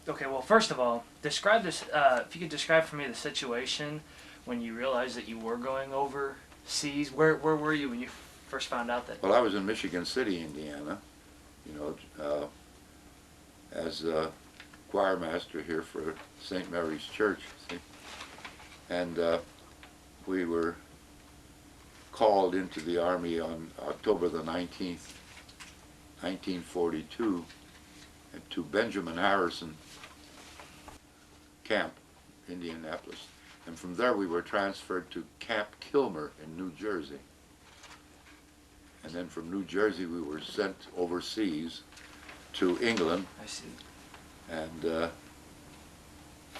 Okay, well, first of all, describe this. If you could describe for me the situation when you realized that you were going overseas. Where were you when you first found out that? Well, I was in Michigan City, Indiana, as a choir master here for St. Mary's Church, see? And we were called into the Army on October the 19th, 1942, to Benjamin Harrison Camp, Indianapolis. And from there we were transferred to Camp Kilmer in New Jersey. And then from New Jersey we were sent overseas to England. I see. And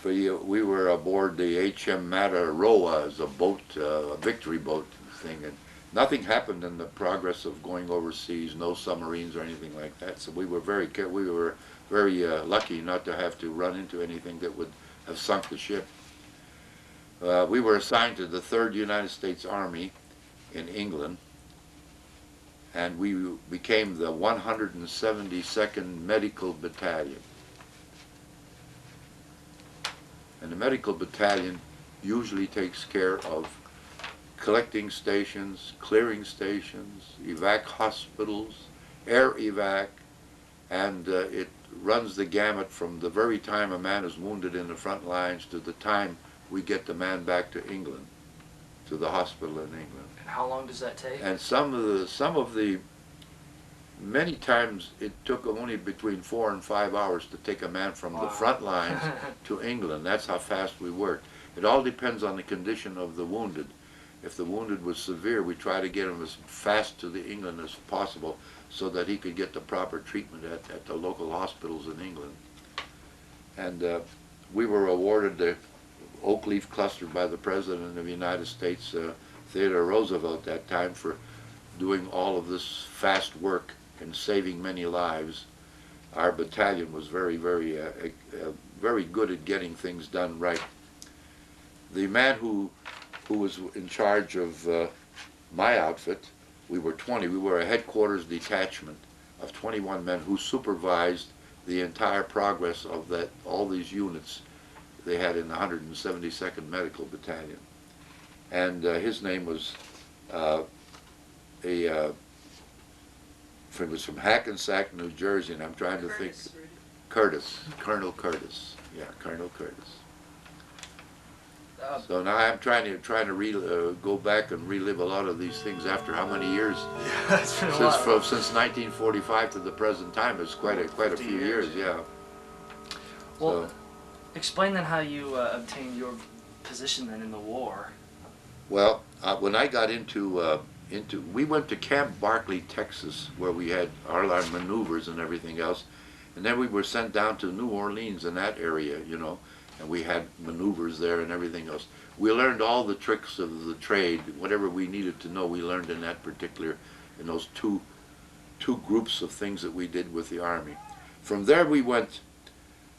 we were aboard the H.M. Mataroa as a boat, a victory boat thing. And nothing happened in the progress of going overseas, no submarines or anything like that. So we were very lucky not to have to run into anything that would have sunk the ship. We were assigned to the 3rd United States Army in England, and we became the 172nd Medical Battalion. And the Medical Battalion usually takes care of collecting stations, clearing stations, evac hospitals, air evac, and it runs the gamut from the very time a man is wounded in the front lines to the time we get the man back to England, to the hospital in England. And how long does that take? And many times it took only between 4 and 5 hours to take a man from the front lines to England. That's how fast we worked. It all depends on the condition of the wounded. If the wounded was severe, we try to get him as fast to the England as possible so that he could get the proper treatment at the local hospitals in England. And we were awarded the Oak Leaf Cluster by the President of the United States, Theodore Roosevelt, that time, for doing all of this fast work and saving many lives. Our battalion was very good at getting things done right. The man who was in charge of my outfit, we were 20. We were a headquarters detachment of 21 men who supervised the entire progress of all these units they had in the 172nd Medical Battalion. And his name was he was from Hackensack, New Jersey, and I'm trying to think. Curtis, Colonel Curtis. Yeah, Colonel Curtis. So now I'm trying to go back and relive a lot of these things after how many years? Yeah, it's been a while. Since 1945 to the present time, it's quite a few years. Yeah. Well, explain then how you obtained your position then in the war. Well, when I got we went to Camp Barkley, Texas, where we had our maneuvers and everything else, and then we were sent down to New Orleans in that area, and we had maneuvers there and everything else. We learned all the tricks of the trade, whatever we needed to know. We learned in those two groups of things that we did with the Army. From there we went.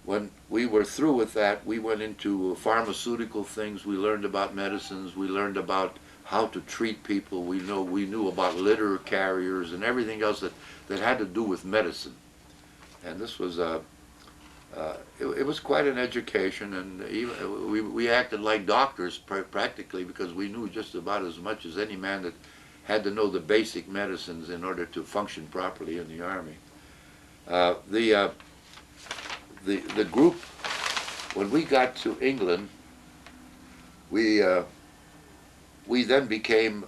When we were through with that, we went into pharmaceutical things. We learned about medicines. We learned about how to treat people. We knew about litter carriers and everything else that had to do with medicine. And this was it was quite an education, and even we acted like doctors practically, because we knew just about as much as any man that had to know the basic medicines in order to function properly in the Army. The group, when we got to England, we then became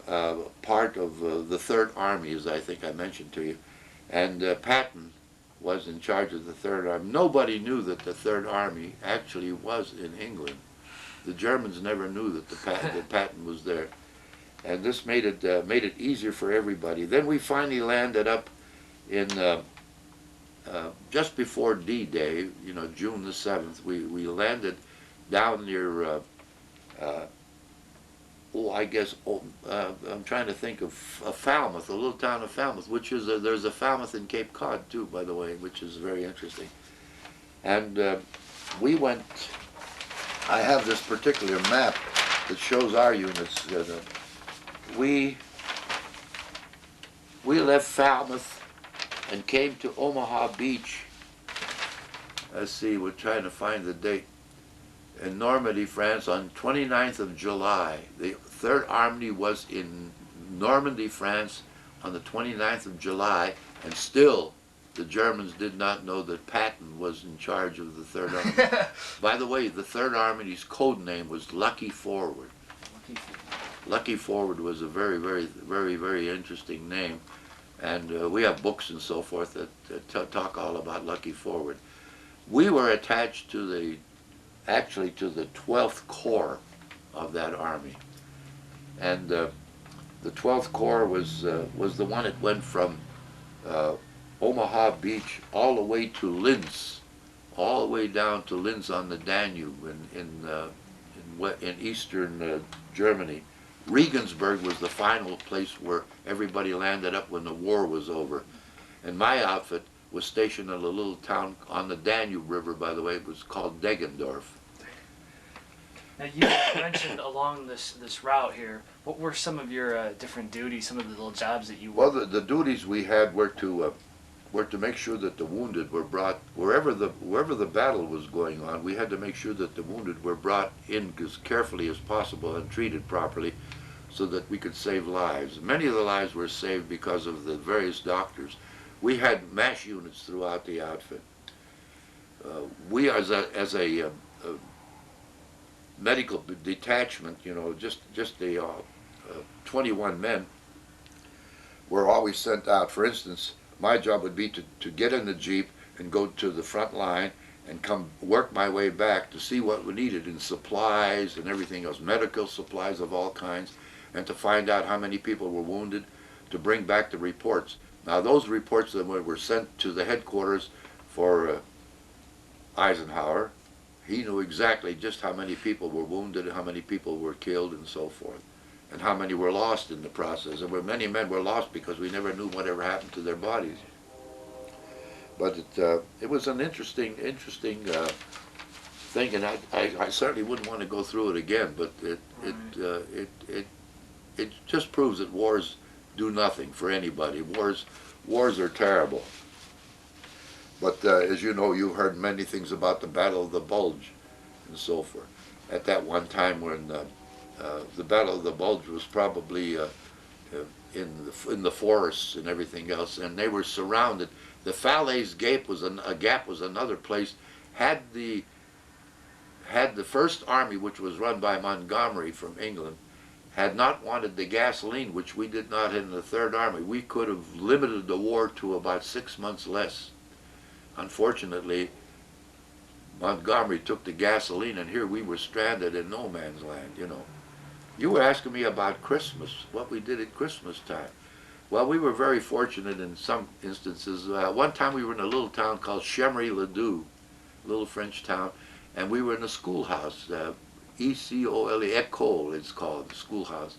part of the 3rd Army, as I think I mentioned to you, and Patton was in charge of the 3rd Army. Nobody knew that the 3rd Army actually was in England. The Germans never knew that Patton was there, and this made it easier for everybody. Then we finally landed up in just before D-Day, June the 7th. We landed down near I'm trying to think of Falmouth, a little town of Falmouth, which is there's a Falmouth in Cape Cod too, by the way, which is very interesting. And we went. I have this particular map that shows our units. We left Falmouth and came to Omaha Beach let's see, we're trying to find the date. In Normandy, France, on 29th of July. The Third Army was in Normandy, France, on the 29th of July, and still the Germans did not know that Patton was in charge of the Third Army. By the way, the Third Army's code name was Lucky Forward. Lucky Forward was a very, very, very, very interesting name, and we have books and so forth that talk all about Lucky Forward. We were attached to the actually to the 12th Corps of that army. And the 12th Corps was the one that went from Omaha Beach all the way to Linz, all the way down to Linz on the Danube in eastern Germany. Regensburg was the final place where everybody landed up when the war was over. And my outfit was stationed in a little town on the Danube River, by the way. It was called Deggendorf. Now you mentioned along this route here, what were some of your different duties, some of the little jobs that you worked? Well, the duties we had were to make sure that the wounded were brought, wherever the battle was going on, we had to make sure that the wounded were brought in as carefully as possible and treated properly so that we could save lives. Many of the lives were saved because of the various doctors. We had MASH units throughout the outfit. We, as a medical detachment, you know, just the 21 men were always sent out. For instance, my job would be to get in the Jeep and go to the front line and come work my way back to see what we needed in supplies and everything else, medical supplies of all kinds, and to find out how many people were wounded, to bring back the reports. Now those reports that were sent to the headquarters for Eisenhower, he knew exactly just how many people were wounded, how many people were killed, and so forth, and how many were lost in the process. And many men were lost because we never knew whatever happened to their bodies. But it was an interesting thing, and I certainly wouldn't want to go through it again. But it just proves that wars do nothing for anybody. Wars are terrible. But as you know, you heard many things about the Battle of the Bulge and so forth. At that one time when the Battle of the Bulge was probably in the forests and everything else, and they were surrounded. The Falaise Gap was another place. Had the First Army, which was run by Montgomery from England, had not wanted the gasoline, which we did not in the Third Army, we could have limited the war to about 6 months less. Unfortunately, Montgomery took the gasoline, and here we were stranded in no man's land, you know. You were asking me about Christmas, what we did at Christmas time. Well, we were very fortunate in some instances. One time we were in a little town called Chemery-le-Doux, a little French town, and we were in a schoolhouse, E-C-O-L-E, École it's called, the schoolhouse.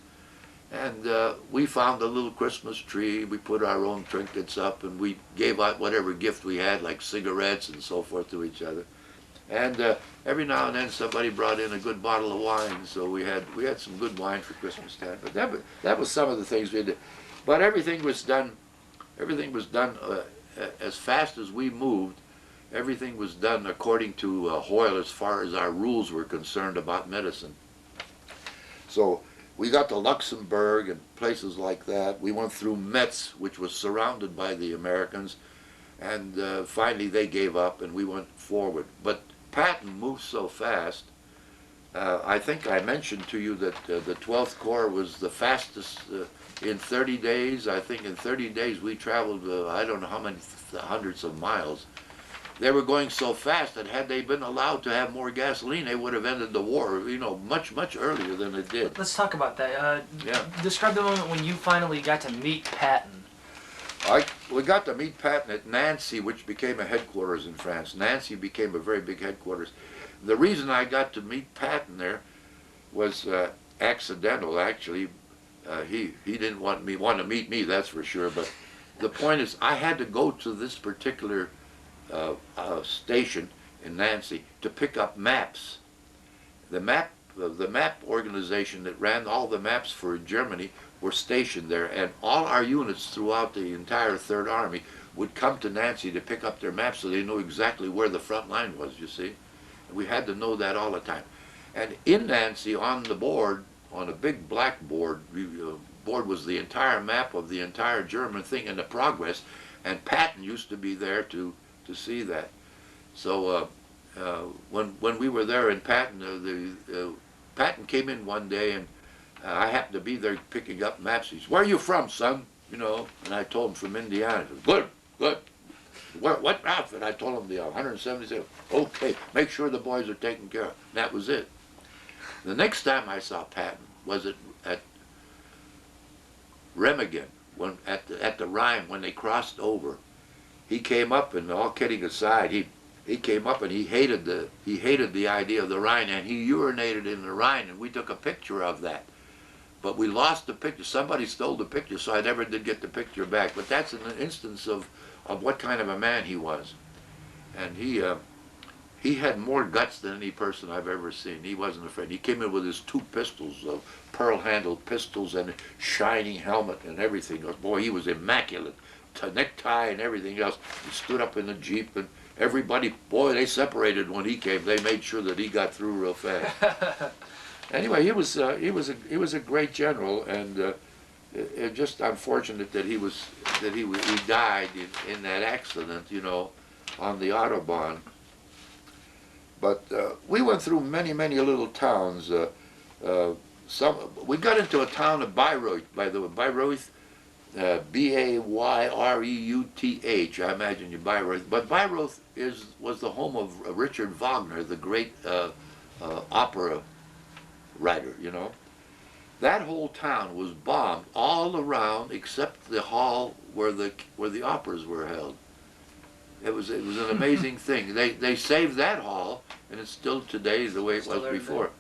And we found a little Christmas tree. We put our own trinkets up, and we gave out whatever gift we had, like cigarettes and so forth, to each other. And every now and then somebody brought in a good bottle of wine, so we had some good wine for Christmas time. But that was some of the things we did. But everything was done as fast as we moved. Everything was done according to Hoyle as far as our rules were concerned about medicine. So we got to Luxembourg and places like that. We went through Metz, which was surrounded by the Americans, and finally they gave up and we went forward. But Patton moved so fast. I think I mentioned to you that the 12th Corps was the fastest in 30 days. I think in 30 days we traveled, I don't know how many hundreds of miles. They were going so fast that had they been allowed to have more gasoline, they would have ended the war, you know, much, much earlier than it did. Let's talk about that. Yeah. Describe the moment when you finally got to meet Patton. We got to meet Patton at Nancy, which became a headquarters in France. Nancy became a very big headquarters. The reason I got to meet Patton there was accidental, actually. He didn't want to meet me, that's for sure. But the point is, I had to go to this particular station in Nancy to pick up maps. The map organization that ran all the maps for Germany were stationed there, and all our units throughout the entire Third Army would come to Nancy to pick up their maps so they knew exactly where the front line was, you see. And we had to know that all the time. And in Nancy, on the board, on a big blackboard, board was the entire map of the entire German thing and the progress, and Patton used to be there to see that. So when we were there in Patton, Patton came in one day, and I happened to be there picking up maps. He said, "Where are you from, son?" You know, and I told him from Indiana. He said, "Good, good. What outfit?" I told him the 177. "Okay, make sure the boys are taken care of." And that was it. The next time I saw Patton was at Remagen, at the Rhine, when they crossed over. He came up, and all kidding aside, he came up and he hated the idea of the Rhine, and he urinated in the Rhine, and we took a picture of that. But we lost the picture. Somebody stole the picture, so I never did get the picture back. But that's an instance of what kind of a man he was. And he had more guts than any person I've ever seen. He wasn't afraid. He came in with his 2 pistols, pearl-handled pistols, and a shining helmet and everything. Boy, he was immaculate. Necktie and everything else. He stood up in the Jeep, and everybody, boy, they separated when he came. They made sure that he got through real fast. Anyway, he was a great general, and it just unfortunate that he died in that accident, you know, on the Autobahn. But we went through many little towns. We got into a town of Bayreuth, by the way, Bayreuth, B-A-Y-R-E-U-T-H. I imagine you Bayreuth. But Bayreuth was the home of Richard Wagner, the great opera writer, you know. That whole town was bombed all around except the hall where the operas were held. It was an amazing thing. They saved that hall, and it's still today the way it was before.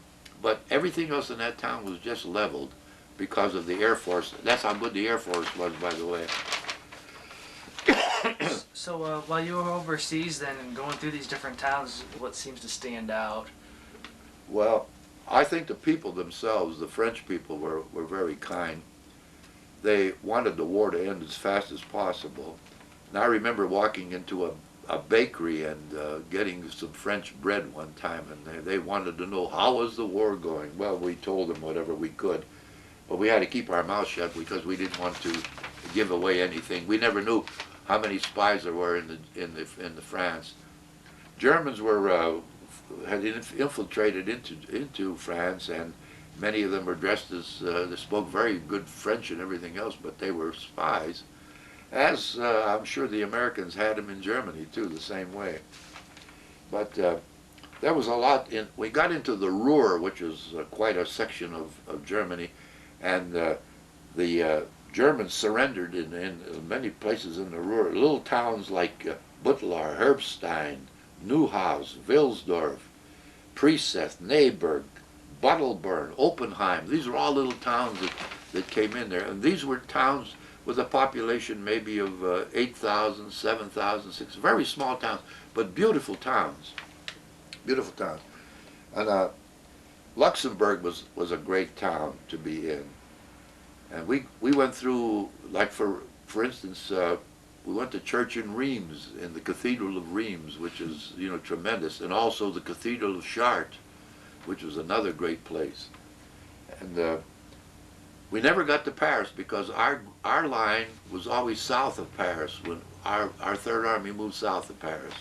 But everything else in that town was just leveled because of the Air Force. That's how good the Air Force was, by the way. So while you were overseas then and going through these different towns, what seems to stand out? Well, I think the people themselves, the French people, were very kind. They wanted the war to end as fast as possible. And I remember walking into a bakery and getting some French bread one time, and they wanted to know, how was the war going? Well, we told them whatever we could. But we had to keep our mouth shut because we didn't want to give away anything. We never knew how many spies there were in the France. Germans had infiltrated into France, and many of them were dressed as they spoke very good French and everything else, but they were spies. As I'm sure the Americans had them in Germany too, the same way. But there was a lot we got into the Ruhr, which is quite a section of Germany, and the Germans surrendered in many places in the Ruhr. Little towns like Butlar, Herbstein, Neuhaus, Wilsdorf, Prieseth, Neyberg, Buttelburn, Oppenheim. These are all little towns that came in there. And these were towns with a population maybe of 8,000, 7,000, 6,000, very small towns, but beautiful towns. Beautiful towns. And Luxembourg was a great town to be in. And we went through, like for instance, we went to church in Reims, in the Cathedral of Reims, which is, you know, tremendous, and also the Cathedral of Chartres, which was another great place. And we never got to Paris because our line was always south of Paris when our Third Army moved south of Paris.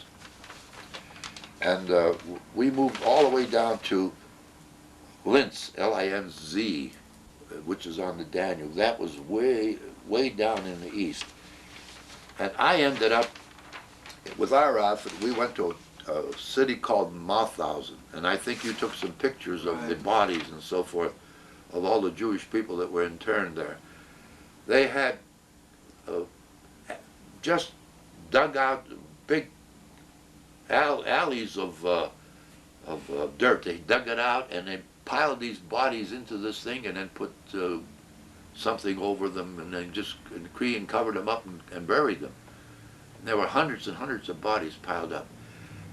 And we moved all the way down to Linz, L-I-N-Z, which is on the Danube. That was way down in the east. And I ended up, with our outfit, we went to a city called Mauthausen, and I think you took some pictures of the bodies and so forth of all the Jewish people that were interned there. They had just dug out big alleys of dirt. They dug it out and they piled these bodies into this thing and then put something over them and then just and covered them up and buried them. And there were hundreds and hundreds of bodies piled up.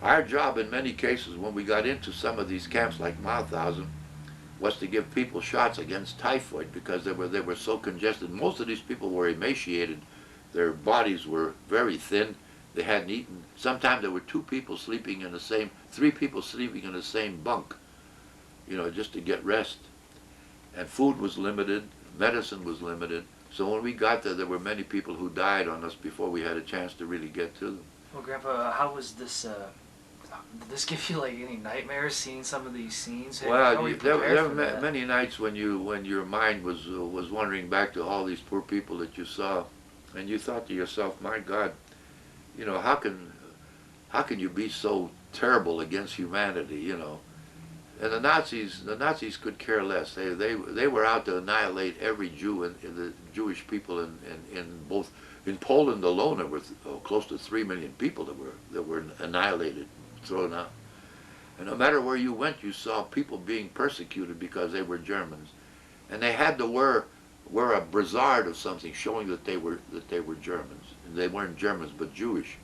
Our job in many cases when we got into some of these camps like Mauthausen was to give people shots against typhoid because they were so congested. Most of these people were emaciated Their bodies were very thin. They hadn't eaten. Sometimes there were three people sleeping in the same bunk, just to get rest. And food was limited, medicine was limited. So when we got there were many people who died on us before we had a chance to really get to them. Well, Grandpa, how was this? Did this give you like any nightmares seeing some of these scenes? Well, there were many nights when your mind was wandering back to all these poor people that you saw, and you thought to yourself, "My God, how can you be so terrible against humanity?" And the Nazis could care less. They were out to annihilate every Jew and the Jewish people in Poland alone. There were close to 3 million people that were annihilated, thrown out. And no matter where you went, you saw people being persecuted because they were Germans, and they had to wear a brassard of something showing that they were Germans. And they weren't Germans but Jewish.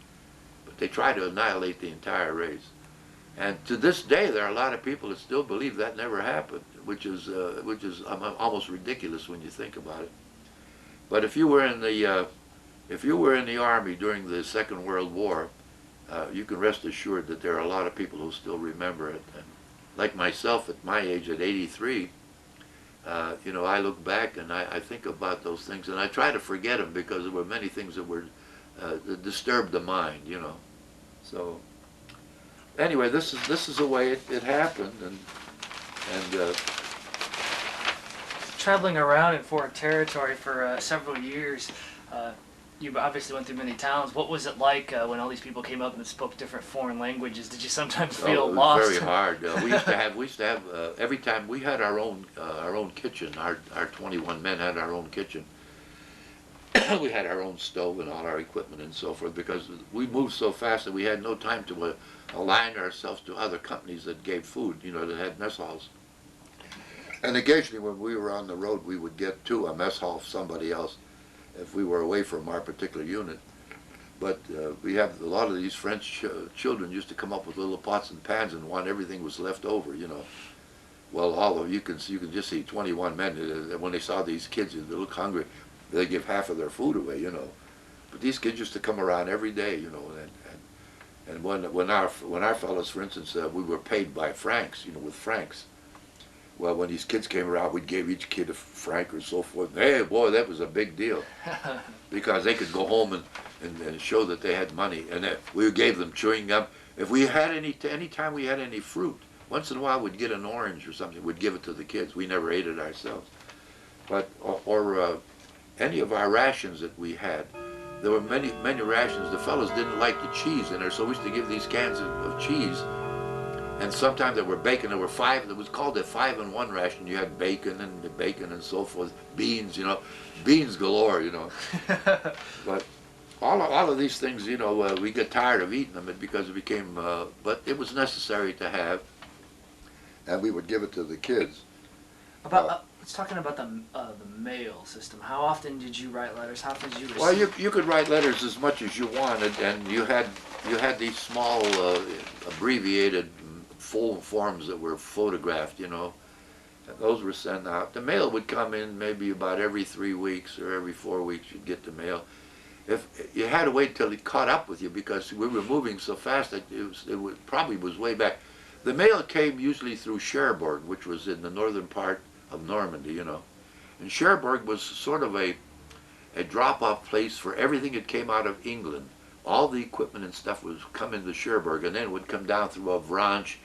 But they tried to annihilate the entire race. And to this day, there are a lot of people that still believe that never happened, which is almost ridiculous when you think about it. But if you were in the army during the Second World War, you can rest assured that there are a lot of people who still remember it. And like myself, at my age, at 83, I look back and I think about those things, and I try to forget them because there were many things that disturbed the mind. So. Anyway, this is the way it happened, and traveling around in foreign territory for several years, you obviously went through many towns. What was it like when all these people came up and spoke different foreign languages? Did you sometimes feel lost? It was very hard. We used to have every time we had our own kitchen. Our 21 men had our own kitchen. We had our own stove and all our equipment and so forth, because we moved so fast that we had no time to align ourselves to other companies that gave food, that had mess halls. And occasionally when we were on the road, we would get to a mess hall of somebody else if we were away from our particular unit. But we have a lot of these French children used to come up with little pots and pans and want everything was left over, Well, although you can just see 21 men, when they saw these kids, they look hungry, they give half of their food away, But these kids used to come around every day, and when our fellows, for instance, we were paid by francs, with francs. Well, when these kids came around, we gave each kid a franc or so forth. Hey, boy, that was a big deal, because they could go home and show that they had money. And we gave them chewing gum. If we had any time we had any fruit, once in a while we'd get an orange or something. We'd give it to the kids. We never ate it ourselves. But or any of our rations that we had, there were many rations. The fellows didn't like the cheese in there, so we used to give these cans of cheese. And sometimes there were bacon. There were five. It was called a 5-in-1 ration. You had bacon and so forth, beans, beans galore, But all of these things, we get tired of eating them because it became. But it was necessary to have, and we would give it to the kids. Let's talking about the mail system. How often did you write letters? How often did you receive? Well, you could write letters as much as you wanted, and you had these small abbreviated full forms that were photographed, and those were sent out. The mail would come in maybe about every 3 weeks or every 4 weeks. You'd get the mail. If you had to wait till it caught up with you, because we were moving so fast that it probably was way back. The mail came usually through Cherbourg, which was in the northern part of Normandy, And Cherbourg was sort of a drop-off place for everything that came out of England. All the equipment and stuff would come into Cherbourg, and then it would come down through Avranches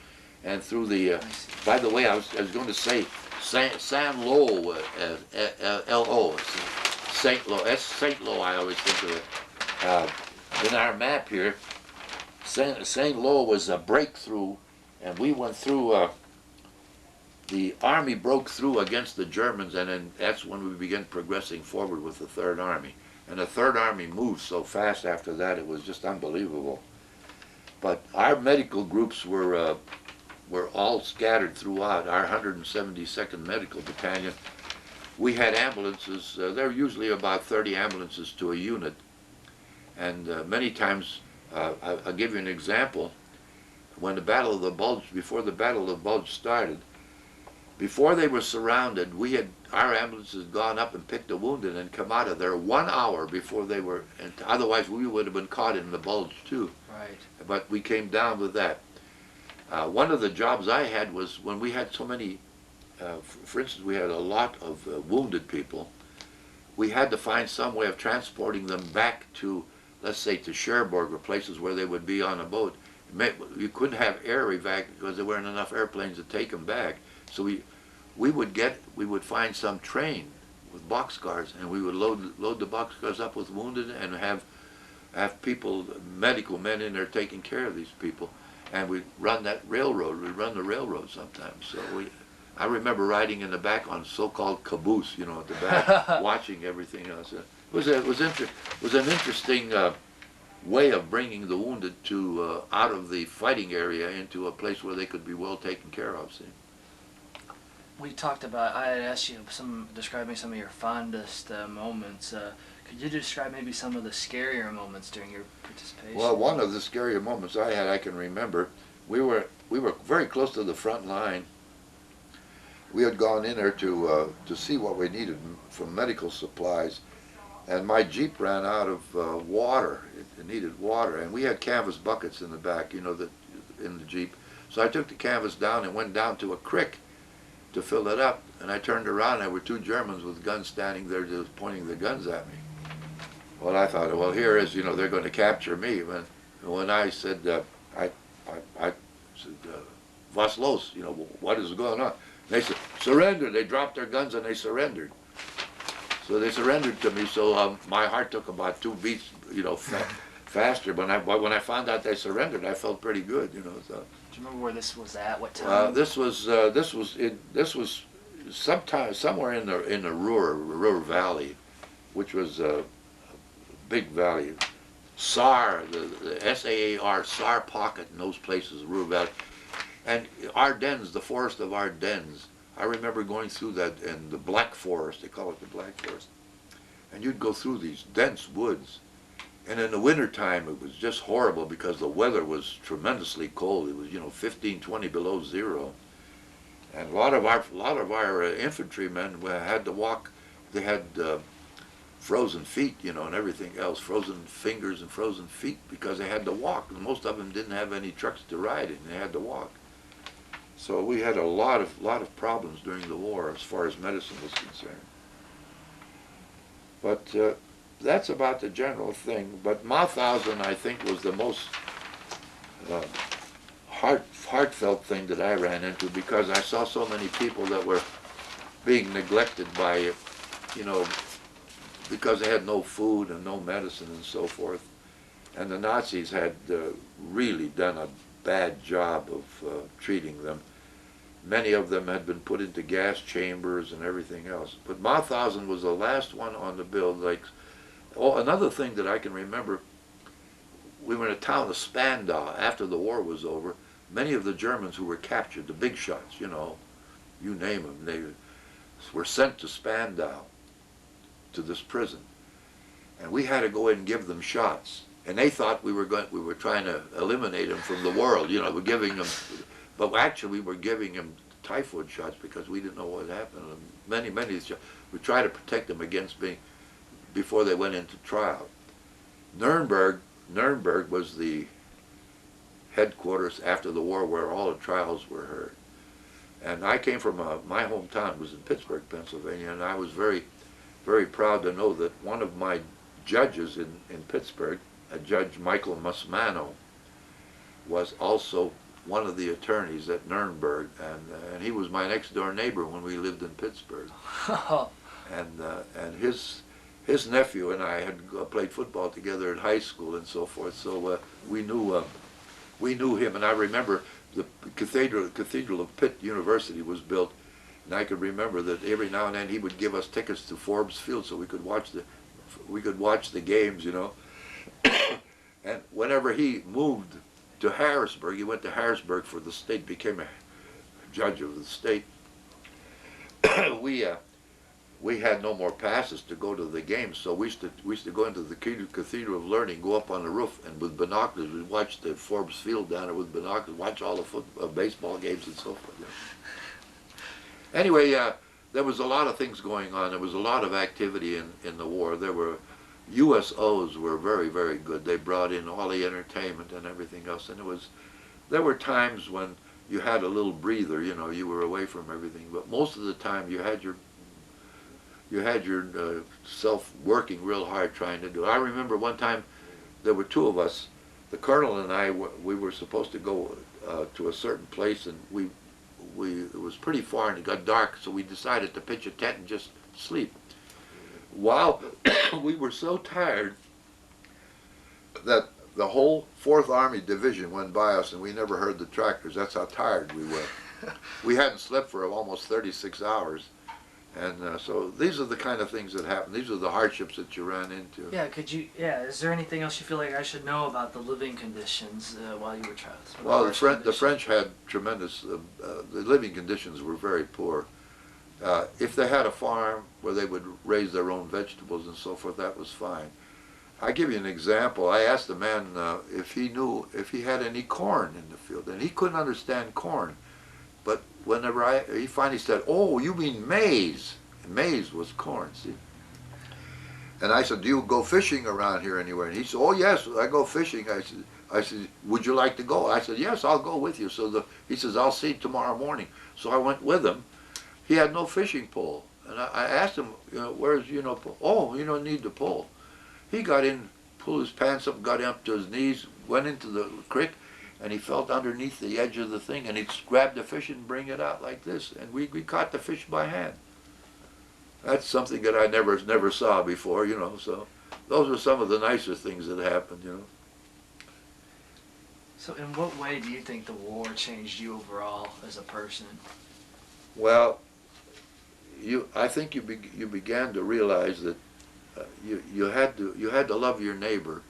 and through the. By the way, I was going to say Saint-Lô, L-O, Saint-Lô. That's Saint-Lô. I always think of it. In our map here, Saint-Lô was a breakthrough, and we went through. The army broke through against the Germans, and then that's when we began progressing forward with the Third Army. And the Third Army moved so fast after that, it was just unbelievable. But our medical groups were all scattered throughout. Our 172nd Medical Battalion, we had ambulances. There were usually about 30 ambulances to a unit. And many times, I'll give you an example. When the Battle of the Bulge, before the Battle of the Bulge started, Before they were surrounded, our ambulances had gone up and picked the wounded and come out of there 1 hour before they were, and otherwise we would have been caught in the bulge too. Right. But we came down with that. One of the jobs I had was when we had so many, for instance, we had a lot of wounded people, we had to find some way of transporting them back to, let's say, to Cherbourg or places where they would be on a boat. You couldn't have air evac because there weren't enough airplanes to take them back. So we would find some train with boxcars, and we would load the boxcars up with wounded and have people, medical men in there taking care of these people, and we'd run that railroad. We'd run the railroad sometimes. So I remember riding in the back on so-called caboose, you know, at the back, watching everything else. It was an interesting way of bringing the wounded to out of the fighting area into a place where they could be well taken care of. See. We talked about, I had asked you describing some of your fondest moments. Could you describe maybe some of the scarier moments during your participation? Well, one of the scarier moments I can remember, we were very close to the front line. We had gone in there to see what we needed from medical supplies, and my Jeep ran out of water. It needed water, and we had canvas buckets in the back, you know, in the Jeep. So I took the canvas down and went down to a creek to fill it up, and I turned around and there were two Germans with guns standing there just pointing their guns at me. Well, I thought, well, here is, you know, they're going to capture me. When I said, I said, was los, you know, what is going on? And they said, surrender. They dropped their guns and they surrendered. So they surrendered to me, so my heart took about 2 beats, you know, faster. But when I found out they surrendered, I felt pretty good, you know. So. Do you remember where this was at? What time? This was sometime somewhere in the Ruhr Valley, which was a big valley. Saar, the SAAR, Saar pocket in those places, Ruhr Valley, and Ardennes, the forest of Ardennes. I remember going through that in the Black Forest. They call it the Black Forest, and you'd go through these dense woods. And in the wintertime, it was just horrible because the weather was tremendously cold. It was, you know, 15, 20 below zero. And a lot of our infantrymen had to walk. They had frozen feet, you know, and everything else, frozen fingers and frozen feet because they had to walk. And most of them didn't have any trucks to ride in. They had to walk. So we had a lot of problems during the war as far as medicine was concerned. But that's about the general thing. But Mauthausen, I think, was the most heartfelt thing that I ran into because I saw so many people that were being neglected by, you know, because they had no food and no medicine and so forth. And the Nazis had really done a bad job of treating them. Many of them had been put into gas chambers and everything else. But Mauthausen was the last one on the bill. Like, oh, another thing that I can remember, we were in a town of Spandau after the war was over. Many of the Germans who were captured, the big shots, you know, you name them, they were sent to Spandau, to this prison. And we had to go in and give them shots. And they thought we were trying to eliminate them from the world, you know, we're giving them, but actually we were giving them typhoid shots because we didn't know what happened. Many shots. We tried to protect them against being, before they went into trial. Nuremberg was the headquarters after the war where all the trials were heard. And I came from, my hometown was in Pittsburgh, Pennsylvania, and I was very, very proud to know that one of my judges in Pittsburgh, a Judge Michael Musmano, was also one of the attorneys at Nuremberg, and he was my next door neighbor when we lived in Pittsburgh. And his nephew and I had played football together in high school and so forth, so we knew him. And I remember the Cathedral of Pitt University was built, and I could remember that every now and then he would give us tickets to Forbes Field so we could watch the games, you know. And whenever he moved to Harrisburg, he went to Harrisburg for the state, became a judge of the state. We had no more passes to go to the games, so we used to go into the Cathedral of Learning, go up on the roof, and with binoculars we'd watch the Forbes Field down there with binoculars, watch all the baseball games and so forth. Anyway, there was a lot of things going on. There was a lot of activity in the war. There were USOs were very, very good. They brought in all the entertainment and everything else, and there were times when you had a little breather. You know, you were away from everything, but most of the time you had your self working real hard trying to do it. I remember one time there were two of us, the colonel and I. We were supposed to go to a certain place, and it was pretty far and it got dark, so we decided to pitch a tent and just sleep. While we were so tired that the whole 4th Army Division went by us and we never heard the tractors. That's how tired we were. We hadn't slept for almost 36 hours. And so these are the kind of things that happen. These are the hardships that you ran into. Yeah, is there anything else you feel like I should know about the living conditions while you were traveling? Well, the French had tremendous, the living conditions were very poor. If they had a farm where they would raise their own vegetables and so forth, that was fine. I give you an example. I asked the man if he had any corn in the field, and he couldn't understand corn. But whenever he finally said, "Oh, you mean maize?" And maize was corn, see. And I said, "Do you go fishing around here anywhere?" And he said, "Oh yes, I go fishing." I said, "Would you like to go?" I said, "Yes, I'll go with you." So he says, "I'll see you tomorrow morning." So I went with him. He had no fishing pole, and I asked him, "Where's pole?" "Oh, you don't need the pole." He got in, pulled his pants up, got up to his knees, went into the creek, and he felt underneath the edge of the thing, and he'd grab the fish and bring it out like this, and we caught the fish by hand. That's something that I never saw before, so those are some of the nicer things that happened, So in what way do you think the war changed you overall as a person? Well, I think you began to realize that you had to love your neighbor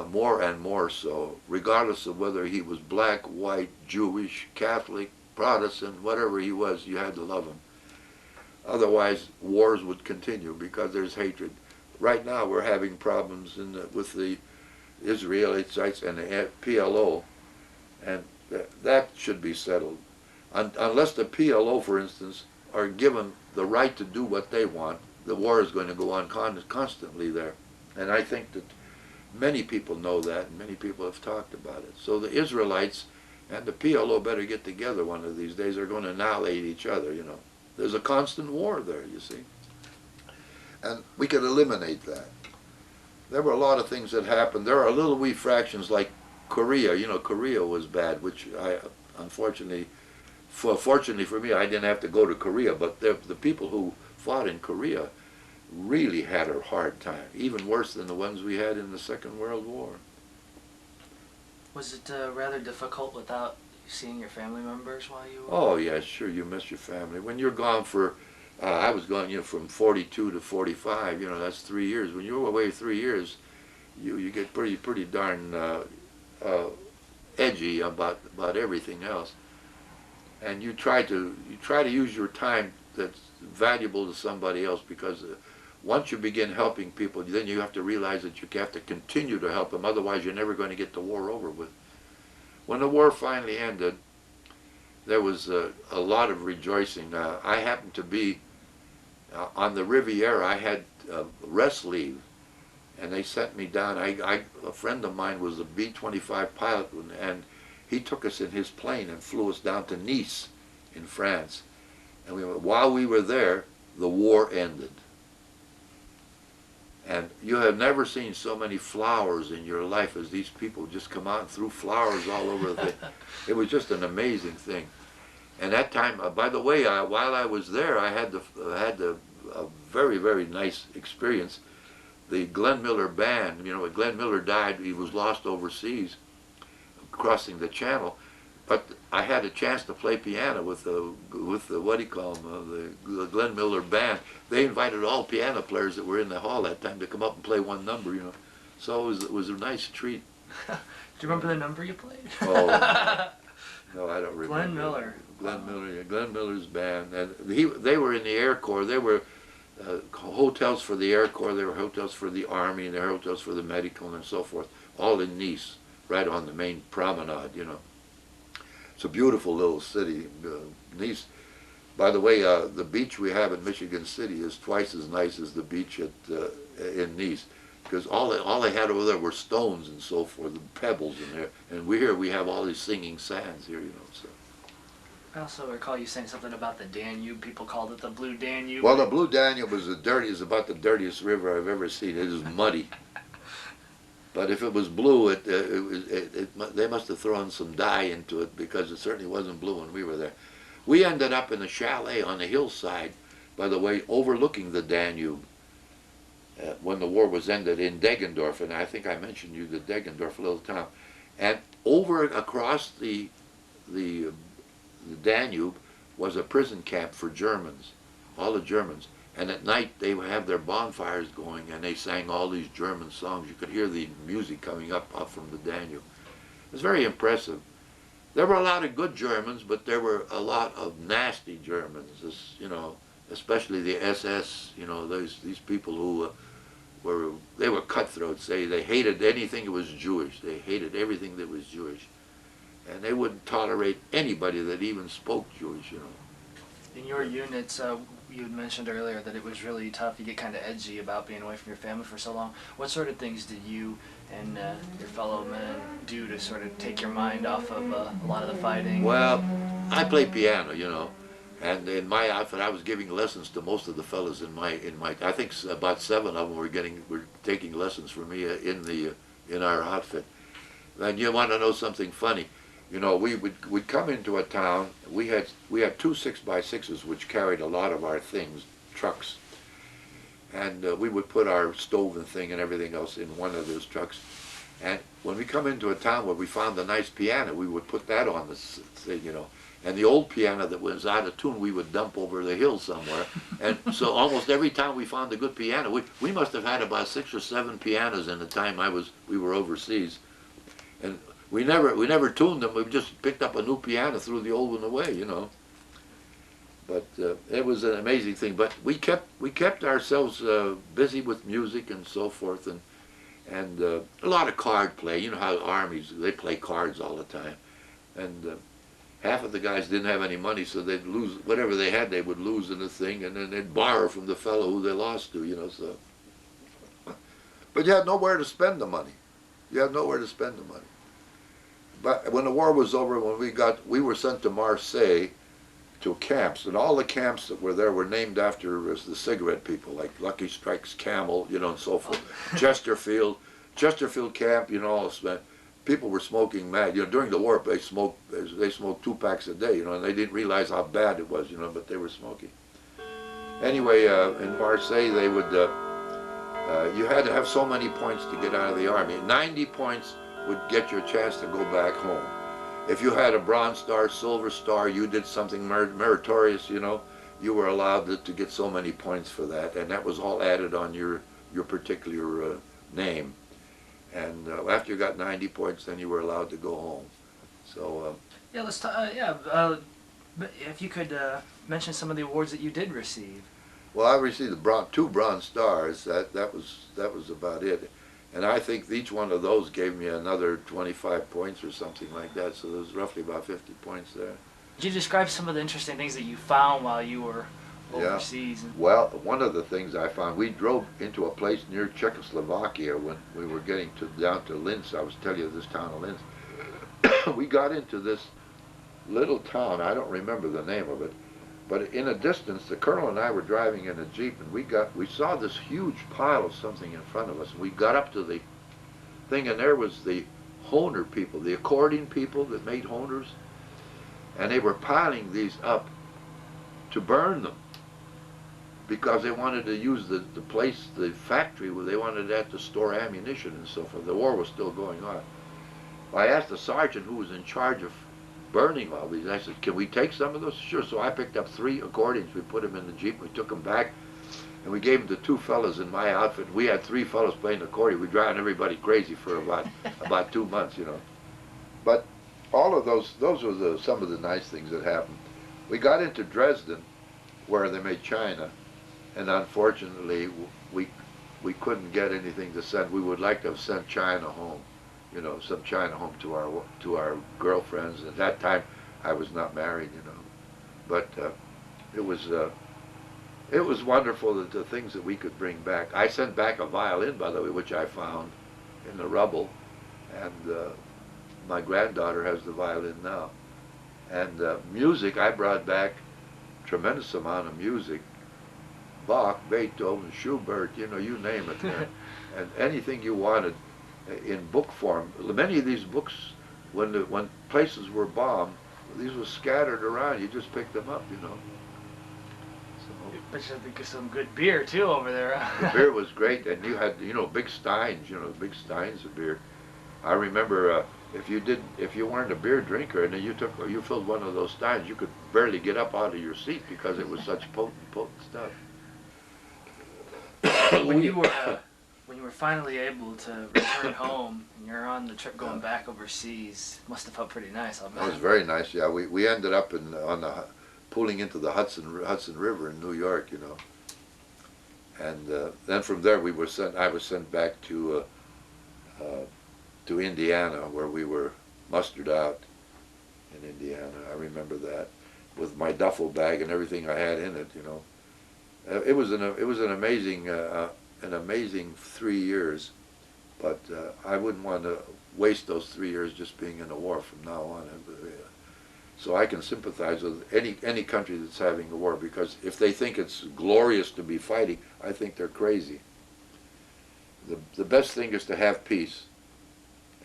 more and more so, regardless of whether he was black, white, Jewish, Catholic, Protestant, whatever he was. You had to love him. Otherwise, wars would continue because there's hatred. Right now, we're having problems with the Israelites and the PLO, and that should be settled. Unless the PLO, for instance, are given the right to do what they want, the war is going to go on constantly there. And I think that many people know that, and many people have talked about it. So the Israelites and the PLO better get together one of these days. They're going to annihilate each other, There's a constant war there, you see. And we could eliminate that. There were a lot of things that happened. There are little wee fractions like Korea. Korea was bad, which fortunately for me, I didn't have to go to Korea, but the people who fought in Korea really had a hard time, even worse than the ones we had in the Second World War. Was it rather difficult without seeing your family members while you were? Oh, yeah, sure, you miss your family. When you're gone for, I was gone, from 42 to 45, that's 3 years. When you're away 3 years, you get pretty darn edgy about everything else. And you try to use your time that's valuable to somebody else, because once you begin helping people, then you have to realize that you have to continue to help them. Otherwise, you're never going to get the war over with. When the war finally ended, there was a lot of rejoicing. I happened to be on the Riviera. I had rest leave, and they sent me down. A friend of mine was a B-25 pilot, and he took us in his plane and flew us down to Nice in France. And while we were there, the war ended. And you have never seen so many flowers in your life as these people just come out and threw flowers all over the thing. It was just an amazing thing. And that time, by the way, while I was there, I had a very, very nice experience. The Glenn Miller band, when Glenn Miller died, he was lost overseas, crossing the channel. But I had a chance to play piano with the what do you call them, the Glenn Miller band. They invited all piano players that were in the hall that time to come up and play one number, So it was a nice treat. Do you remember the number you played? Oh, no, I don't remember. Glenn Miller. Glenn Miller, yeah, Glenn Miller's band, and they were in the Air Corps. They were hotels for the Air Corps. There were hotels for the Army, and there were hotels for the medical and so forth. All in Nice, right on the main promenade, It's a beautiful little city, Nice. By the way, the beach we have in Michigan City is twice as nice as the beach in Nice, because all they had over there were stones and so forth, and pebbles in there. And we have all these singing sands here, you know. So. I also recall you saying something about the Danube. People called it the Blue Danube. Well, the Blue Danube is about the dirtiest river I've ever seen. It is muddy. But if it was blue, they must have thrown some dye into it, because it certainly wasn't blue when we were there. We ended up in a chalet on the hillside, by the way, overlooking the Danube when the war was ended in Deggendorf. And I think I mentioned you the Deggendorf little town. And over across the Danube was a prison camp for Germans, all the Germans. And at night they would have their bonfires going, and they sang all these German songs. You could hear the music coming up from the Danube. It was very impressive. There were a lot of good Germans, but there were a lot of nasty Germans, you know, especially the SS, you know, these people who were cutthroats. They hated anything that was Jewish. They hated everything that was Jewish. And they wouldn't tolerate anybody that even spoke Jewish, you know. In your units, you had mentioned earlier that it was really tough. You get kind of edgy about being away from your family for so long. What sort of things did you and your fellow men do to sort of take your mind off of a lot of the fighting? Well, I play piano, you know, and in my outfit, I was giving lessons to most of the fellas in my. I think about 7 of them were taking lessons from me in our outfit. And you want to know something funny? You know, we'd come into a town. We had 2 6x6s which carried a lot of our things, trucks, and we would put our stove and thing and everything else in one of those trucks. And when we come into a town where we found a nice piano, we would put that on the thing, you know. And the old piano that was out of tune, we would dump over the hill somewhere. And so almost every time we found a good piano, we must have had about 6 or 7 pianos in the time we were overseas. And we never tuned them. We just picked up a new piano, threw the old one away, you know. But it was an amazing thing. But we kept ourselves busy with music and so forth, and a lot of card play. You know how armies, they play cards all the time, and half of the guys didn't have any money, so they'd lose whatever they had. They would lose in the thing, and then they'd borrow from the fellow who they lost to, you know. So, but you had nowhere to spend the money. You had nowhere to spend the money. But when the war was over, we were sent to Marseille to camps, and all the camps that were there were named after the cigarette people, like Lucky Strike's Camel, you know, and so forth. Chesterfield camp, you know, people were smoking mad. You know, during the war, they smoked 2 packs a day, you know, and they didn't realize how bad it was, you know, but they were smoking. Anyway, in Marseille, they would, you had to have so many points to get out of the army. 90 points would get you a chance to go back home. If you had a Bronze Star, Silver Star, you did something meritorious, you know, you were allowed to get so many points for that, and that was all added on your particular name. And after you got 90 points, then you were allowed to go home. So yeah, let's talk. But if you could mention some of the awards that you did receive. Well, I received 2 Bronze Stars. That was about it. And I think each one of those gave me another 25 points or something like that, so there was roughly about 50 points there. Could you describe some of the interesting things that you found while you were overseas? Yeah. Well, one of the things I found, we drove into a place near Czechoslovakia when we were getting down to Linz. I was telling you this town of Linz. We got into this little town, I don't remember the name of it, but in a distance, the colonel and I were driving in a Jeep, and we saw this huge pile of something in front of us. And we got up to the thing, and there was the Hohner people, the accordion people that made Hohners, and they were piling these up to burn them because they wanted to use the place, the factory, where they wanted that to store ammunition and so forth. The war was still going on. I asked the sergeant who was in charge of burning all these. I said, can we take some of those? Sure. So I picked up 3 accordions. We put them in the Jeep. We took them back, and we gave them to 2 fellas in my outfit. We had 3 fellas playing accordion. We drove everybody crazy for about 2 months, you know. But all of those were some of the nice things that happened. We got into Dresden, where they made china, and unfortunately we couldn't get anything to send. We would like to have sent china home. You know, some china home to our girlfriends. At that time, I was not married, you know. But it was wonderful that the things that we could bring back. I sent back a violin, by the way, which I found in the rubble, and my granddaughter has the violin now. And music, I brought back tremendous amount of music. Bach, Beethoven, Schubert, you know, you name it. And anything you wanted in book form. Many of these books, when places were bombed, these were scattered around. You just picked them up, you know. So, but you think some good beer too over there. the beer was great, and you had, you know, big steins, you know, big steins of beer. I remember if you weren't a beer drinker and then you filled one of those steins, you could barely get up out of your seat because it was such potent stuff. when you were finally able to return home and you're on the trip going back overseas, must have felt pretty nice. I'll bet. It was very nice. Yeah, we ended up pulling into the Hudson River in New York, you know. And then from there I was sent back to Indiana, where we were mustered out in Indiana. I remember that, with my duffel bag and everything I had in it, you know. It was an amazing 3 years, but I wouldn't want to waste those 3 years just being in a war from now on. So I can sympathize with any country that's having a war, because if they think it's glorious to be fighting, I think they're crazy. The best thing is to have peace.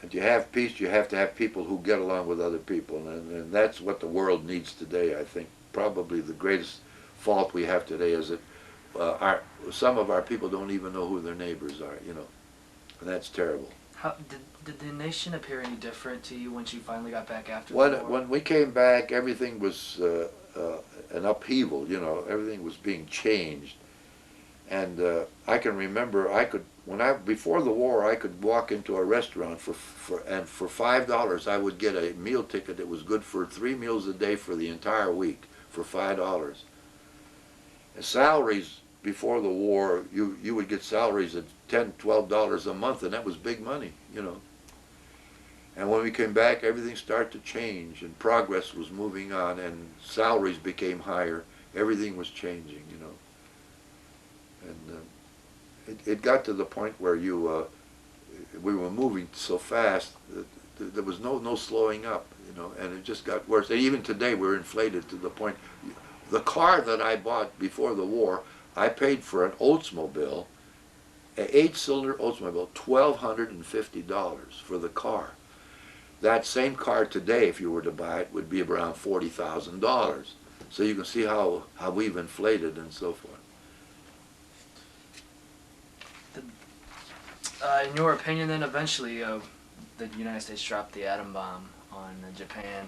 And to have peace, you have to have people who get along with other people, and that's what the world needs today. I think probably the greatest fault we have today is that some of our people don't even know who their neighbors are, you know, and that's terrible. How did the nation appear any different to you once you finally got back after the war? When we came back, everything was an upheaval, you know, everything was being changed. And I can remember before the war, I could walk into a restaurant for $5 I would get a meal ticket that was good for 3 meals a day for the entire week for $5. And salaries before the war, you would get salaries at $10, $12 a month, and that was big money, you know. And when we came back, everything started to change, and progress was moving on, and salaries became higher. Everything was changing, you know. And it got to the point where we were moving so fast that there was no slowing up, you know, and it just got worse. And even today, we're inflated to the point. The car that I bought before the war, I paid for an Oldsmobile, an 8-cylinder Oldsmobile, $1,250 for the car. That same car today, if you were to buy it, would be around $40,000. So you can see how we've inflated and so forth. In your opinion, then, eventually the United States dropped the atom bomb on Japan.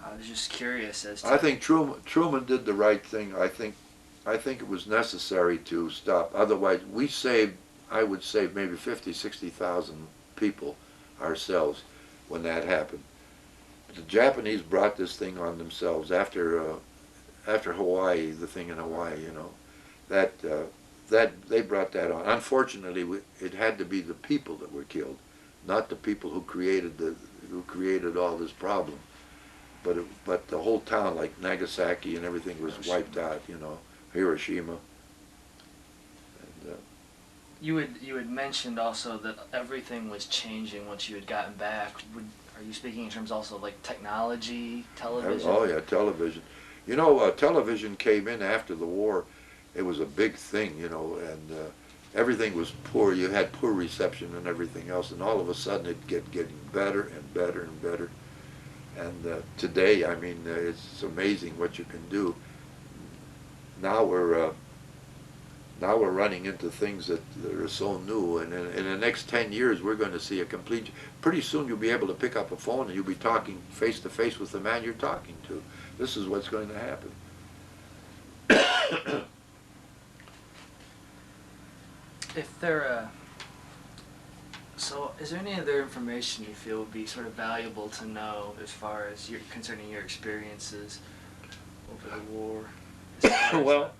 I was just curious as to... I think Truman did the right thing. I think it was necessary to stop. Otherwise, I would save maybe 50, 60,000 people ourselves when that happened. But the Japanese brought this thing on themselves after Hawaii, the thing in Hawaii, you know. That they brought that on. Unfortunately, it had to be the people that were killed, not the people who created all this problem. But the whole town, like Nagasaki and everything, was wiped out. You know, Hiroshima. And, you had mentioned also that everything was changing once you had gotten back. Are you speaking in terms also of like technology, television? Oh yeah, television. You know, television came in after the war. It was a big thing, you know, and everything was poor. You had poor reception and everything else, and all of a sudden it getting better and better and better. And today, I mean, it's amazing what you can do. Now we're running into things that are so new, and in the next 10 years, we're going to see a complete. Pretty soon, you'll be able to pick up a phone and you'll be talking face to face with the man you're talking to. This is what's going to happen. So is there any other information you feel would be sort of valuable to know as far as concerning your experiences over the war? Well,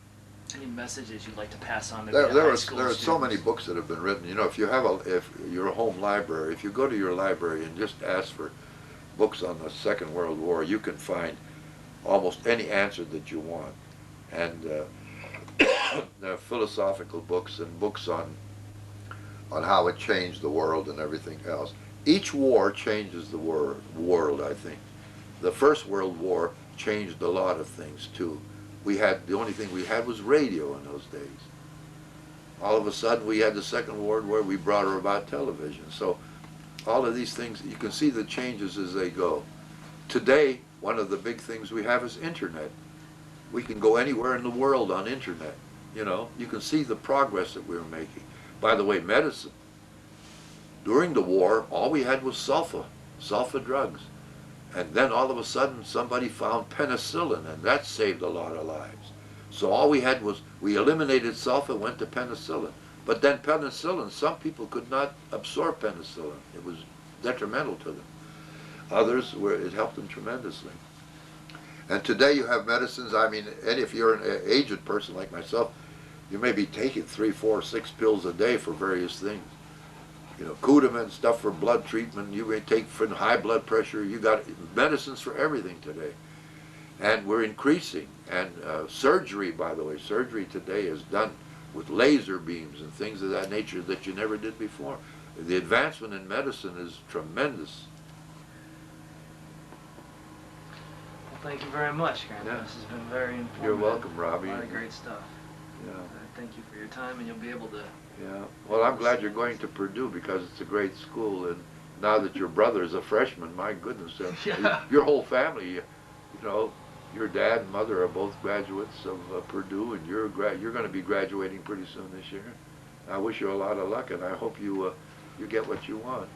any messages you'd like to pass on to there high are school so students? many books that have been written. You know, if your home library, if you go to your library and just ask for books on the Second World War, you can find almost any answer that you want. and there are philosophical books and books on how it changed the world and everything else. Each war changes the world, I think. The First World War changed a lot of things too. The only thing we had was radio in those days. All of a sudden we had the Second World War, we brought about television. So all of these things, you can see the changes as they go. Today, one of the big things we have is internet. We can go anywhere in the world on internet. You know, you can see the progress that we're making. By the way, medicine. During the war, all we had was sulfa drugs. And then all of a sudden somebody found penicillin, and that saved a lot of lives. So all we had was, we eliminated sulfa, went to penicillin. But then penicillin, some people could not absorb penicillin. It was detrimental to them. Others, it helped them tremendously. And today you have medicines, I mean, and if you're an aged person like myself, you may be taking 3, 4, 6 pills a day for various things. You know, Coumadin, stuff for blood treatment, you may take for high blood pressure, you got medicines for everything today. And we're increasing. And surgery, by the way, surgery today is done with laser beams and things of that nature that you never did before. The advancement in medicine is tremendous. Well, thank you very much, Grandpa. Yeah. This has been very informative. You're welcome, Robbie. A lot of great stuff. Yeah. Thank you for your time, and you'll be able to... Yeah. Well, I'm glad you're going to Purdue because it's a great school, and now that your brother is a freshman, my goodness, Yeah. your whole family, you know, your dad and mother are both graduates of Purdue, and you're going to be graduating pretty soon this year. I wish you a lot of luck, and I hope you get what you want.